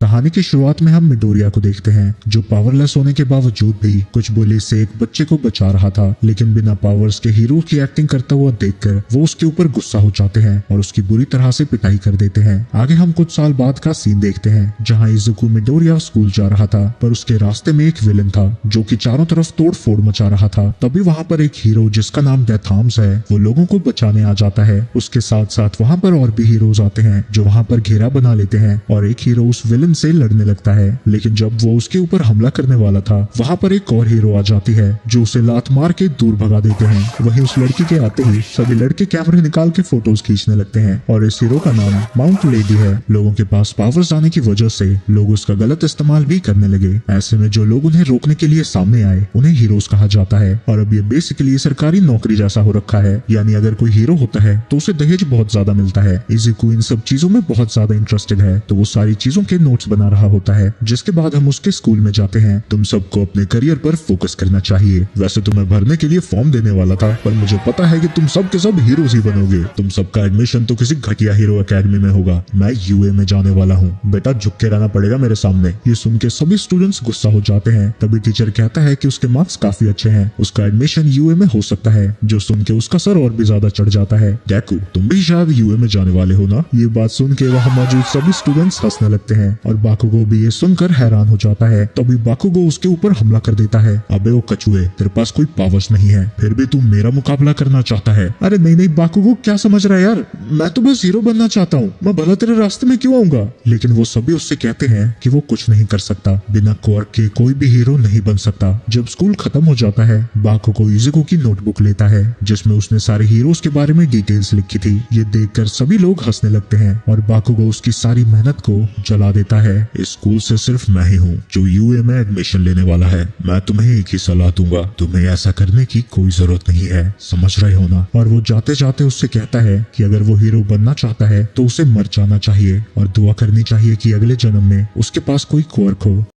कहानी की शुरुआत में हम मिडोरिया को देखते हैं जो पावरलेस होने के बावजूद भी कुछ बुली से एक बच्चे को बचा रहा था, लेकिन बिना पावर्स के हीरो की एक्टिंग करता हुआ देखकर वो उसके ऊपर गुस्सा हो जाते हैं और उसकी बुरी तरह से पिटाई कर देते हैं। आगे हम कुछ साल बाद का सीन देखते हैं जहाँ इजुको मिडोरिया स्कूल जा रहा था, पर उसके रास्ते में एक विलन था जो कि चारों तरफ तोड़ फोड़ मचा रहा था। तभी वहाँ पर एक हीरो जिसका नाम डेथ आर्म्स है वो लोगों को बचाने आ जाता है। उसके साथ साथ वहाँ पर और भी हीरोज आते हैं जो वहाँ पर घेरा बना लेते हैं और एक हीरो उस विलन से लड़ने लगता है। लेकिन जब वो उसके ऊपर हमला करने वाला था वहाँ पर एक और हीरो आ जाती है जो उसे लात मार के दूर भगा देते हैं। वहीं उस लड़की के आते ही सभी लड़के कैमरे निकाल के फोटोज खींचने लगते हैं और इस हीरो का नाम माउंट लेडी है। लोगों के पास पावर्स आने की वजह से लोग उसका गलत इस्तेमाल भी करने लगे। ऐसे में जो लोग उन्हें रोकने के लिए सामने आए उन्हें हीरोज कहा जाता है। और अब ये बेसिकली सरकारी नौकरी जैसा हो रखा है, यानी अगर कोई हीरो होता है तो उसे दहेज बहुत ज्यादा मिलता है। इजुको इन सब चीजों में बहुत ज्यादा इंटरेस्टेड है तो वो सारी चीजों के नोट्स बना रहा होता है। जिसके बाद हम उसके स्कूल में जाते हैं। तुम सबको अपने करियर पर फोकस करना चाहिए। वैसे तुम्हें भरने के लिए फॉर्म देने वाला था, पर मुझे पता है कि तुम सब के सब हीरोज ही बनोगे। तुम सबका एडमिशन तो किसी घटिया हीरो एकेडमी में होगा। मैं यूए में जाने वाला हूँ, बेटा झुक के रहना पड़ेगा मेरे सामने। ये सुन के सभी स्टूडेंट्स गुस्सा हो जाते हैं। तभी टीचर कहता है कि उसके मार्क्स काफी अच्छे हैं, उसका एडमिशन यूए में हो सकता है। जो सुन के उसका सर और भी ज्यादा चढ़ जाता है। डेकू, तुम भी शायद यूए में जाने वाले हो ना? ये बात सुन के वहाँ मौजूद सभी स्टूडेंट्स हंसने लगते हैं और बाकुगो भी ये सुनकर हैरान हो जाता है। तभी बाकुगो उसके ऊपर हमला कर देता है। अबे ओ कछुए, तेरे पास कोई पावर्स नहीं है, फिर भी तू मेरा मुकाबला करना चाहता है? अरे नहीं नहीं बाकुगो, क्या समझ रहा है यार, मैं तो बस हीरो बनना चाहता हूँ, मैं भला तेरे रास्ते में क्यों आऊंगा? लेकिन वो सभी उससे कहते हैं कि वो कुछ नहीं कर सकता, बिना क्वार्क के कोई भी हीरो नहीं बन सकता। जब स्कूल खत्म हो जाता है बाकुगो इजुको की नोटबुक लेता है जिसमें उसने सारे हीरोज के बारे में डिटेल्स लिखी थी। ये देखकर सभी लोग हंसने लगते हैं और बाकुगो उसकी सारी मेहनत को जला देता है। इस स्कूल से सिर्फ मैं ही हूँ जो यूए में एडमिशन लेने वाला है। मैं तुम्हें एक ही सलाह दूंगा, तुम्हें ऐसा करने की कोई जरूरत नहीं है, समझ रहे हो ना? और वो जाते जाते उससे कहता है कि अगर वो हीरो बनना चाहता है तो उसे मर जाना चाहिए और दुआ करनी चाहिए कि अगले जन्म में उसके पास कोई क्वार्क हो।